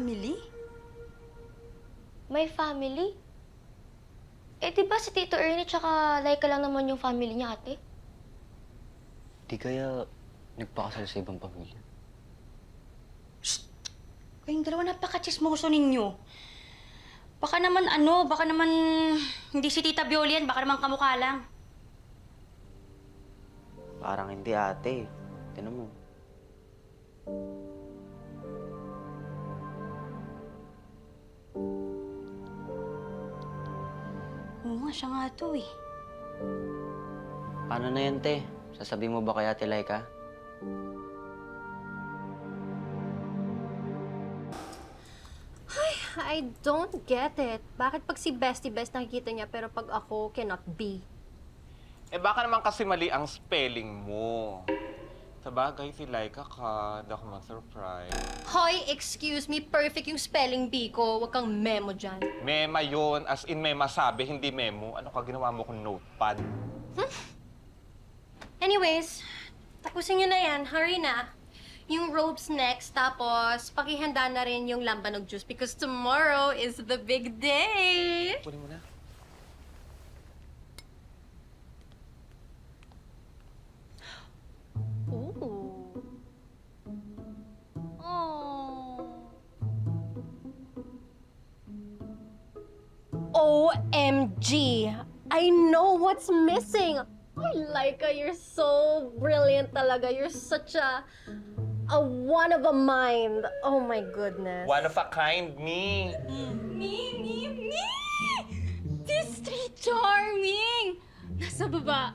family? May family? Eh, di ba si Tito Ernie tsaka Laika lang naman yung family niya, ate? Di kaya nagpakasal sa ibang pamilya? Kayong dalawa napaka-chismoso ninyo. Baka naman hindi si Tita Bioli yan, baka naman kamukha lang. Parang hindi, ate. Tinan mo. Oo nga, siya nga to eh. Paano na yan, te? Sasabihin mo ba kay Ate Laika? I don't get it. Bakit pag si Bestie Best nakikita niya pero pag ako cannot be? Eh baka naman kasi mali ang spelling mo. Sabagay si Laika ka, di ako ma-surprise. Hoy, excuse me, perfect yung spelling bee ko. Huwag kang memo dyan. Mema yun, as in mema sabi, hindi memo. Ano ka ginawa mo kung notepad? Anyways, tapusin nyo na yan. Hurry na. Yung robes next, tapos pakihanda na rin yung lambanog juice because tomorrow is the big day. Kunin mo na. Ooh. Oh. OMG! I know what's missing! Ay, Laika, you're so brilliant talaga. You're such a one of a mind. Oh my goodness. One of a kind, me. Me! This street charming! Nasa baba.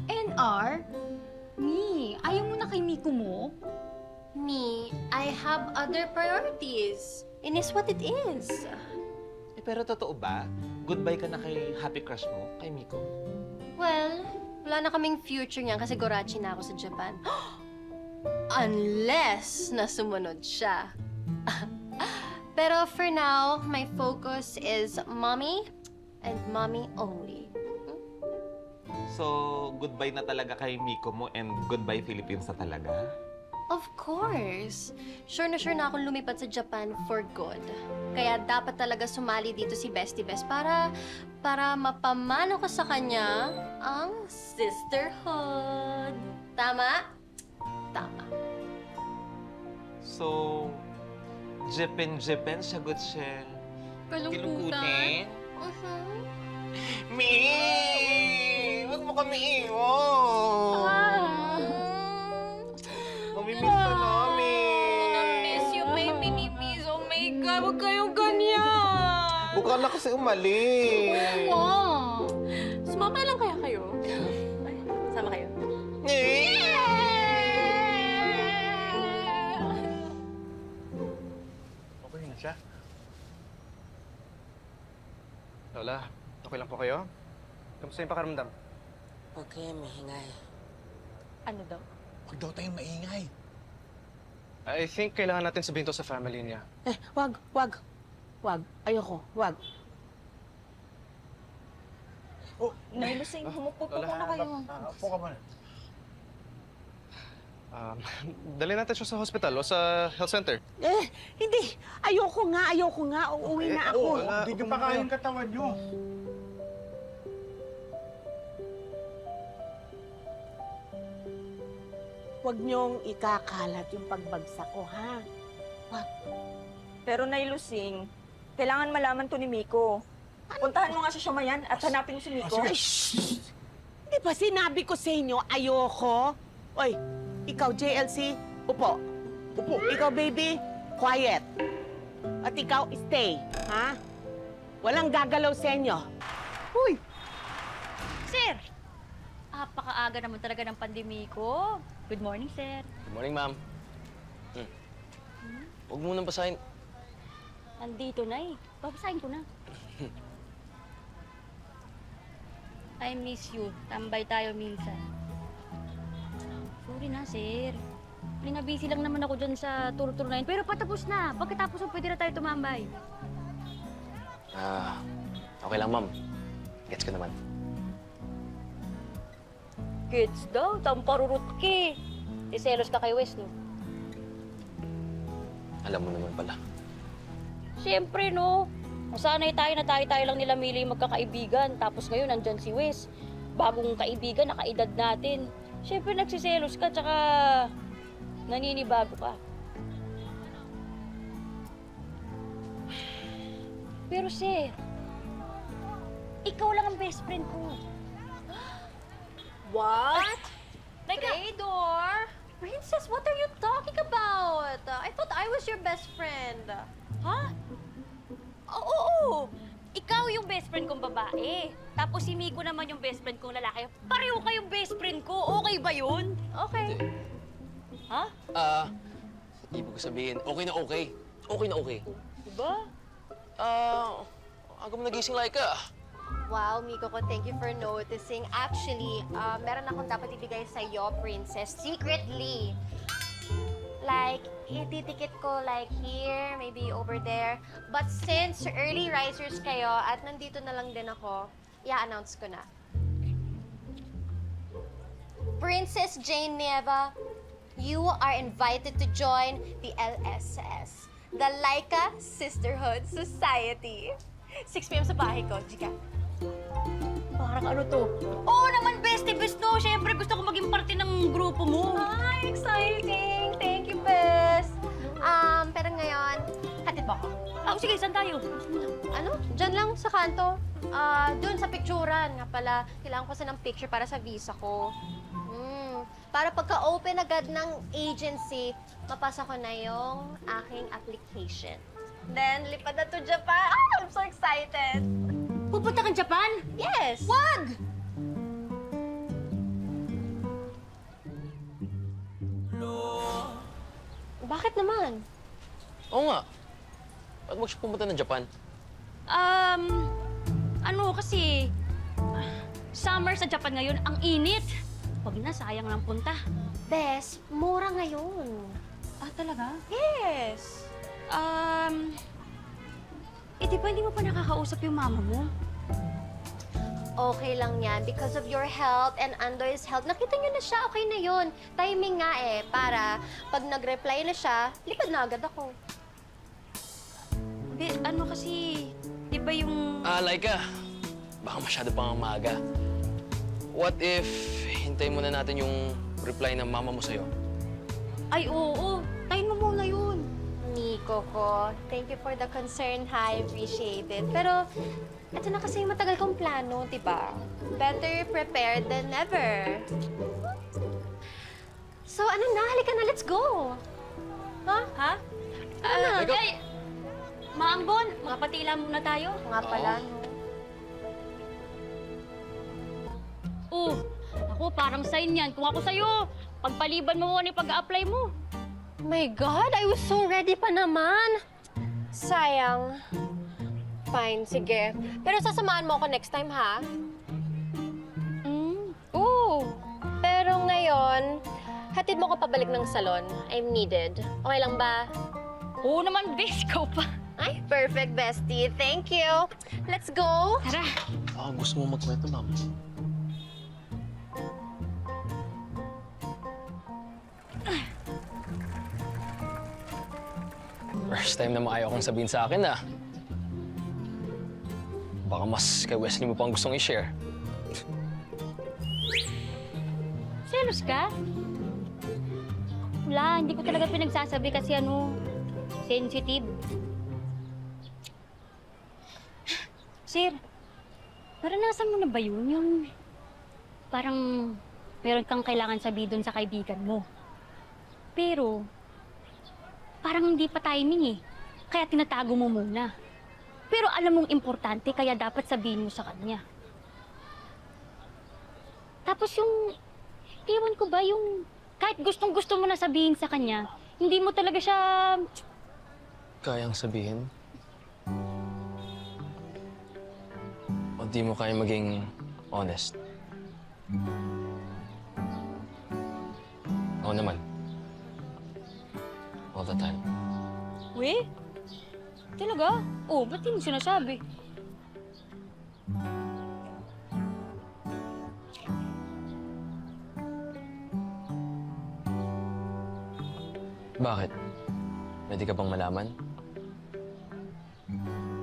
NR? Me, ayaw mo na kay Miko mo? Me, I have other priorities. It is what it is. Eh, pero totoo ba? Goodbye ka na kay happy crush mo, kay Miko? Well, wala na kaming future niyan kasi gorachi na ako sa Japan. Unless na sumunod siya. Pero for now, my focus is mommy and mommy only. So, goodbye na talaga kay Miko mo and goodbye Philippines na talaga? Of course. Sure na akong lumipat sa Japan for good. Kaya dapat talaga sumali dito si Bestie Best para mapamano ko sa kanya ang sisterhood. Tama? Tama. So, Japan, sagot siya. Kalungkutan? Me! Huwag mo kami iwan! Mamimiss ka namin! Miss you, may mini-miss. Oh my God, huwag kayong ganyan! Buka na kasi umalis! Oh! Sumama lang kaya kayo? Ay, sama kayo. Okay na siya. Lola, okay lang po kayo? Kamusta yung pakaramdam? Okay, mahingay. Ano daw? Huwag daw tayong maingay. I think kailangan natin sabihin to sa family niya. Wag. Ayoko, wag. Oh, Nailusing, humupo Lola, na kayo. Upo ka muna. Dali natin siya sa hospital o sa health center. Hindi. Ayoko nga. Uuwi na ako. Hindi niyo pa kayang katawan niyo. Huwag niyong ikakalat yung pagbagsak ko, ha? Pero Nailusing, kailangan malaman to ni Miko. Puntahan mo nga sa Siamayan at hanapin mo si Miko. Ay, shh! Di ba sinabi ko sa inyo, ayoko? Oy, ikaw, JLC, upo. Upo. Ikaw, baby, quiet. At ikaw, stay, ha? Walang gagalaw sa inyo. Uy! Sir! Apakaaga naman talaga ng pandemiko. Good morning, sir. Good morning, ma'am. Huwag mo nang basahin. Nandito na eh. Babasahin ko na. I miss you. Tambay tayo minsan. Sorry na, sir. Busy lang naman ako dyan sa tour-tour na yun. Pero patapos na. Pagkatapos pwede na tayo tumambay. Okay lang, ma'am. Gets ko naman. Gets daw, tamparurot ki. Selos ka kay Wes, no? Alam mo naman pala. Siyempre, no? Masanay tayo na tayo lang nila mili magkakaibigan. Tapos ngayon, nandyan si Wes. Bagong kaibigan, nakaedad natin. Siyempre, nagsiselos ka, tsaka naninibago ka. Pero, sir, ikaw lang ang best friend ko. What? Teka. Traidor? Princess, what are you talking about? I thought I was your best friend. Ha? Oo. Ikaw yung best friend kong babae. Tapos si Miko naman yung best friend kong lalaki. Pareho kayong best friend ko. Okay ba yun? Okay. Ha? Ibig ko sabihin, okay na okay. Okay na okay. Diba? Aga mo nagising like ka. Wow, Miko ko, thank you for noticing. Actually, meron akong dapat ibigay sa'yo, Princess, secretly. Like, ititikit ko like here, maybe over there. But since early risers kayo at nandito na lang din ako, i-announce ko na. Princess Jane Nieva, you are invited to join the LSS, the Laika Sisterhood Society. 6 p.m. sa bahay ko, Jika. Parang ano to? Oo naman, bestie best no. Siyempre, gusto ko maging parte ng grupo mo. Ay, exciting! Thank you, Bes! Pero ngayon, hatid mo ako. Sige, saan tayo? Ano? Diyan lang sa kanto. Doon sa picturean. Nga pala, kailangan ko sa ng picture para sa visa ko. Para pagka-open agad ng agency, mapasa ko na yung aking application. Then, lipad na to Japan. I'm so excited! Pupunta kang Japan? Yes! Wag! Bakit naman? Oo nga. Ba't mo siya pumunta ng Japan? Kasi summer sa Japan ngayon, ang init. Wag na, sayang lang punta. Bes, mura ngayon. Talaga? Yes! Di ba hindi mo pa nakakausap yung mama mo? Okay lang yan. Because of your health and Andoy's health, nakita niyo na siya, okay na yun. Timing nga para pag nag-reply na siya, lipad na agad ako. Kasi, di ba yung... Laika, baka masyado pang maaga. What if hintayin muna natin yung reply ng mama mo sa'yo? Ay, oo. Tayin mo muna yun. Nico ko, thank you for the concern, ha? I appreciate it. Pero, ito na kasi yung matagal kong plano, di ba? Better prepared than never. So, ano na? Halika na, let's go! Ha? Ikaw- Ay, Maambon, makapatila muna tayo. Nga pala, no? Ako, parang sign yan. Kung ako sa'yo, pagpaliban mo muna yung pag-a-apply mo. My God, I was so ready pa naman. Sayang. Fine, sige. Pero sasamahan mo ako next time, ha? Pero ngayon, hatid mo ko pabalik ng salon. I'm needed. Okay lang ba? Oo naman, bes, ikaw pa. Ay, perfect, bestie. Thank you. Let's go. Tara. Gusto mo magkwento, ma'am? First time na maayaw kong sabihin sa akin, Baka mas kay Wesley mo pang gustong i-share. Selos ka? Wala, hindi ko talaga pinagsasabi kasi sensitive. Sir, naranasan mo na ba yun? Yung parang meron kang kailangan sabihin doon sa kaibigan mo. Pero, parang hindi pa timing Kaya tinatago mo muna. Pero alam mong importante, kaya dapat sabihin mo sa kanya. Tapos ewan ko ba, kahit gustong-gusto mo na sabihin sa kanya, hindi mo talaga siya... Kayang sabihin? O di mo kaya maging honest? Ako naman. All the time. We? Talaga? Ba't di mo sinasabi? Bakit? Pwede ka bang malaman?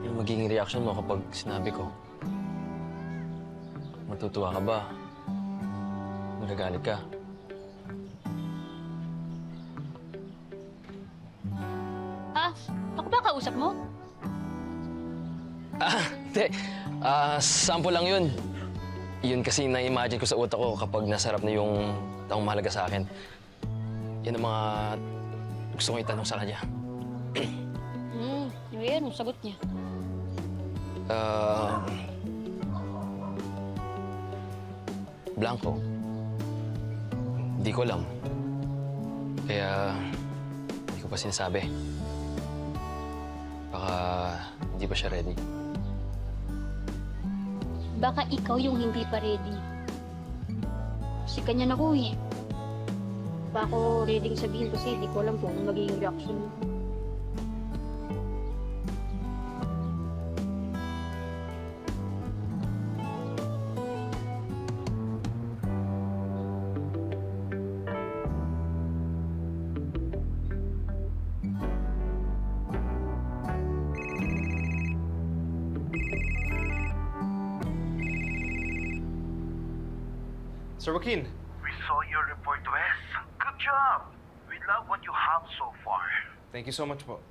Ano magiging reaction mo kapag sinabi ko? Matutuwa ka ba? Magagalit ka? Ako ba kausap mo? Hindi. Sample lang yun. Yun kasi na-imagine ko sa utak ko kapag nasarap na yung taong mahalaga sa akin. Yan ang mga gusto kong itanong sa kanya. Ayan, yung sagot niya. Blanco. Hindi ko alam. Kaya hindi ko pa sinasabi. Baka hindi pa siya ready. Baka ikaw yung hindi pa ready. Kasi kanya na ko eh. Baka ako ready sabihin kasi hindi ko alam kung ano magiging reaction mo. Sir Joaquin, We saw your report, Wes. Good job! We love what you have so far. Thank you so much po.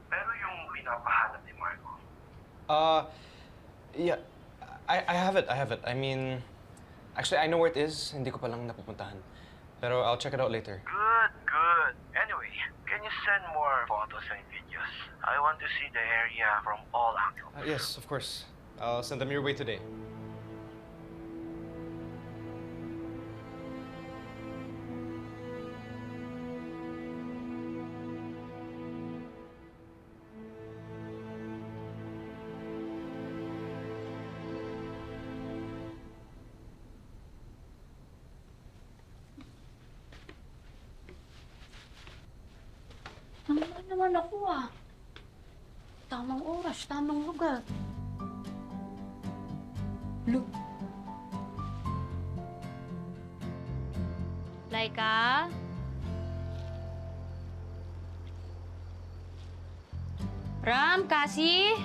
Pero yung pinapahanap ni Marco, Yeah, I have it, I have it. I mean, actually, I know where it is. Hindi ko pa lang napupuntahan. Pero I'll check it out later. good, good. Anyway, can you send more photos and videos? I want to see the area from all angles. Yes, of course. I'll send them your way today. Tama naman ako ah. Tamang oras, tamang lugar. Look. Laika? Ram, Cassie?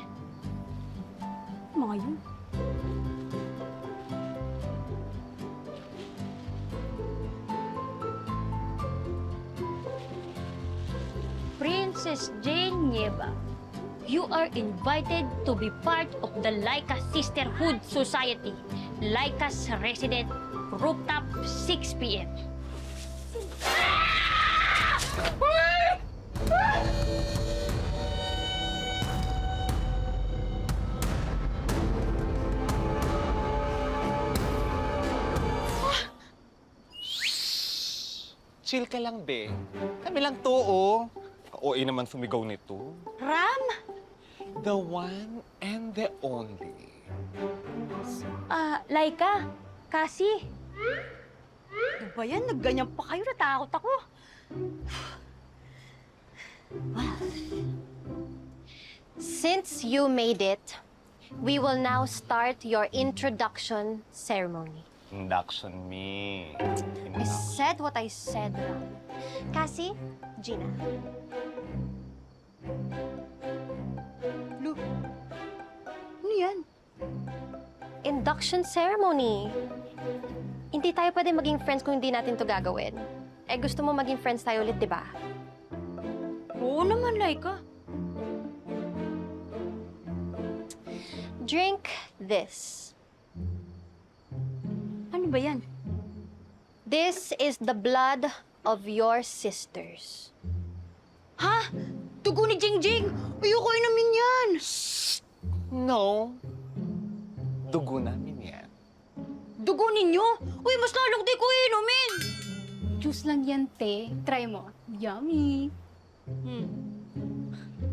Mga yun. Princess Jane Nieva, you are invited to be part of the Laika Sisterhood Society. Laika's resident, rooftop, 6 p.m. chill ka lang, be. Kami lang to, oh. OA naman sumigaw nito. Ram? The one and the only. Laika? Cassie? Ano ba yan? Nagganyan pa kayo. Natakot ako. Since you made it, we will now start your introduction ceremony. Induction me. I said what I said, Ram. Cassie, Gina. Ano yan? Induction ceremony. Hindi tayo pwede maging friends kung hindi natin to gagawin. Eh, gusto mo maging friends tayo ulit, di ba? Oo naman, Laika. Drink this. Ano ba yan? This is the blood of your sisters. Ha? Dugo ni Jingjing! Ayoko inumin yan! No. Dugo namin yan. Dugo ninyo? Uy, mas lalong di ko inumin! Juice lang yan, te. Try mo. Yummy.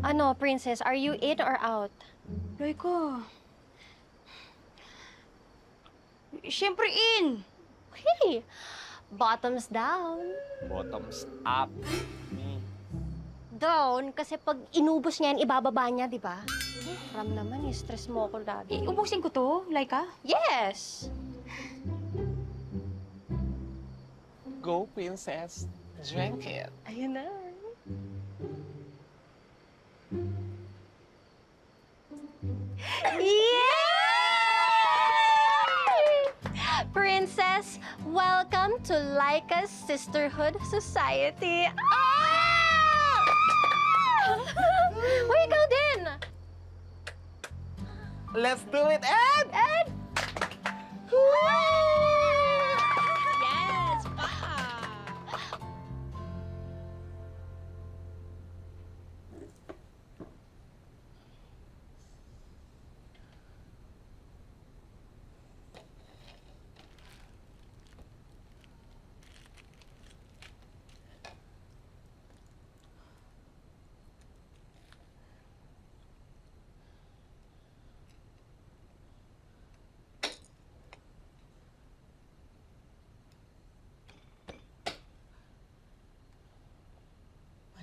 Ano, princess, are you in or out? Laika. Siyempre in! Hey, bottoms down. Bottoms up. Down, kasi pag inubos niya yan, ibababa niya, di ba? Ram naman, stress mo ako lagi. Ubusin ko to, Laika. Yes! Go, princess. Drink it. Ayun na. Princess, welcome to Laika's Sisterhood Society. Uy, ikaw din! Let's do it, Ed! Ed! Yes! Pa!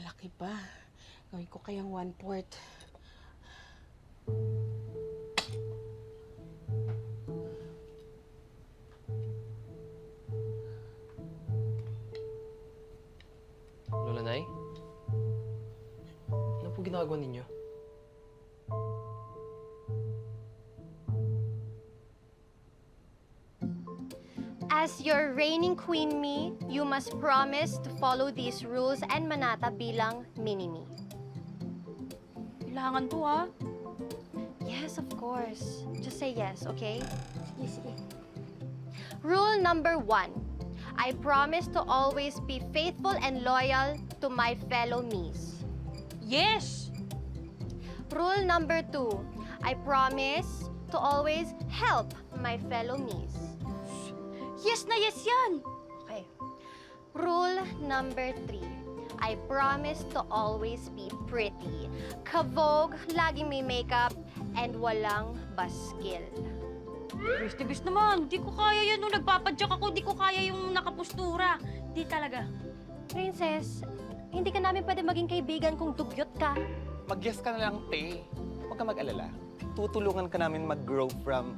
Malaki pa. Gawin ko kayang 1/4. Lola Nay? Ano po ginagawa ninyo? As your reigning queen, me, you must promise to follow these rules and manata bilang mini-me. Kailangan to, ha? Yes, of course. Just say yes, okay? Sige, sige. Rule number 1. I promise to always be faithful and loyal to my fellow me's. Yes! Rule number 2. I promise to always help my fellow me's. Yes na yes yan! Okay. Rule number 3. I promise to always be pretty, kabog, laging may makeup, and walang baskil. Bes naman, di ko kaya yan. Nung nagpapadyak ako, di ko kaya yung nakapustura. Di talaga. Princess, hindi ka namin pwede maging kaibigan kung dugyot ka. Mag-yes ka na lang, te. Huwag ka mag-alala. Tutulungan ka namin mag-grow from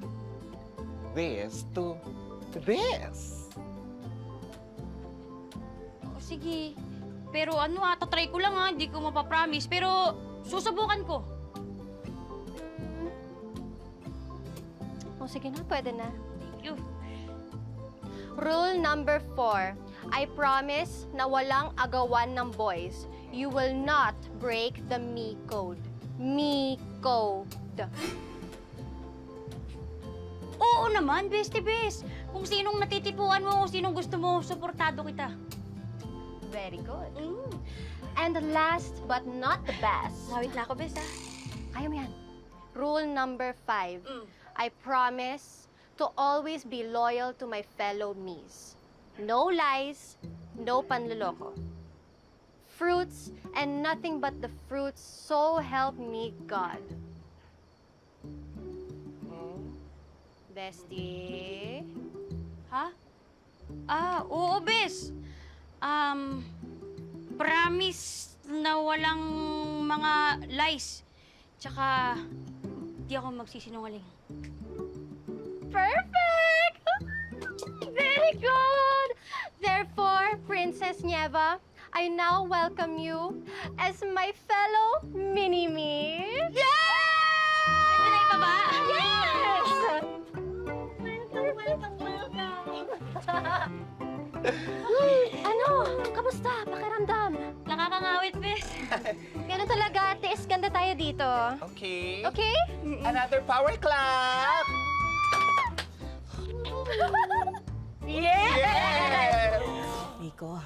this to this. O, sige. Pero ano tatry ko lang ha. Hindi ko mapapromise. Pero susubukan ko. O sige na, pwede na. Thank you. Rule number 4. I promise na walang agawan ng boys. You will not break the me code. Me code. Oo naman, bestie best. Kung sinong natitipuan mo, kung sinong gusto mo, suportado kita. Very good. And last but not the best. Sawit na ako, best ha. Kaya mo yan. Rule number 5. I promise to always be loyal to my fellow me's. No lies, no panloloko. Fruits and nothing but the fruits, so help me God. Bestie? Ha? Oo, bes. Promise na walang mga lies. Tsaka, di ako magsisinungaling. Perfect! Very good! Therefore, Princess Nieva, I now welcome you as my fellow mini-me. Pwede na ibaba? Yes! Ano? Kamusta? Pakiramdam? Nakakangawit, bes. Ganun talaga, tiis ganda tayo dito. Okay. Okay? Another power clap! Yes! Nico,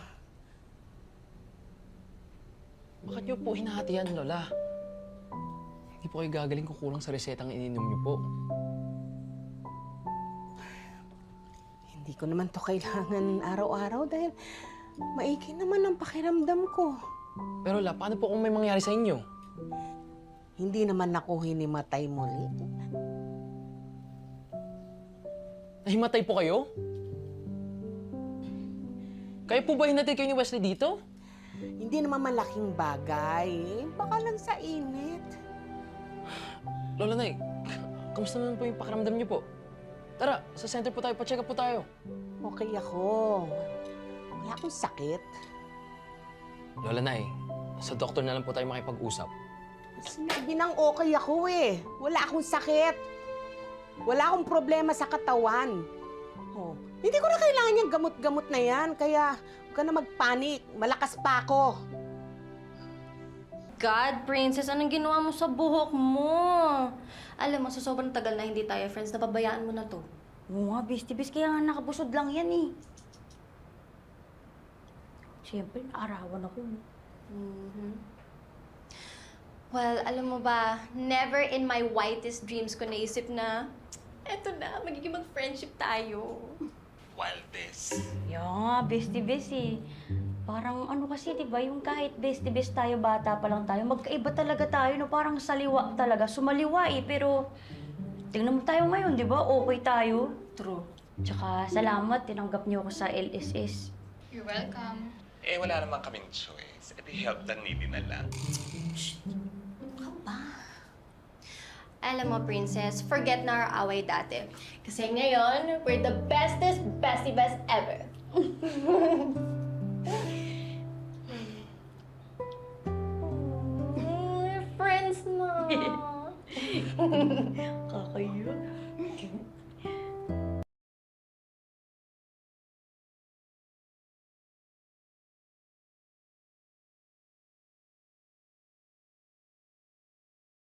Bakit niyo po hinahatian, Lola? Hindi po kayo gagaling kung kulang sa resetang ininom niyo po. hindi ko naman to kailangan araw-araw dahil maiki naman ang pakiramdam ko. Pero La, paano po kung may mangyari sa inyo? Hindi naman ako hinimatay muli. Nahimatay po kayo? Kayo po ba hinatid kayo ni Wesley dito? Hindi naman malaking bagay. Baka lang sa init. Lola Nay, kamusta naman po yung pakiramdam niyo po? Tara, sa center po tayo, pa-check up po tayo. Okay ako. Wala akong sakit. Lola Nay, sa doktor na lang po tayo makipag-usap. Sinabi nang okay ako eh. Wala akong sakit. Wala akong problema sa katawan. Oh, hindi ko na kailangan yung gamot-gamot na yan, kaya huwag ka na magpanik. Malakas pa ako. God, Princess, anong ginawa mo sa buhok mo? Alam mo, sa sobrang tagal na hindi tayo friends, napabayaan mo na to. Oo nga, bestie-best. Kaya nga nakabusod lang yan eh. Siyempre, naarawan ako. Well, alam mo ba, never in my whitest dreams ko naisip na, eto na, magiging mag-friendship tayo. Wildest. Kaya nga, bestie-best eh. Parang ano kasi, di ba, yung kahit bestie-best tayo, bata pa lang tayo, magkaiba talaga tayo, no? Parang saliwa talaga, sumaliwa eh. Pero, tingnan mo tayo ngayon, di ba? Okay tayo. True. Tsaka, salamat, tinanggap niyo ako sa LSS. You're welcome. Eh, wala naman kaming choice. Eh, di help the needy na lang. Alam mo, Princess, forget na our away dati. Kasi ngayon, we're the bestest, bestie-best ever. We're friends na.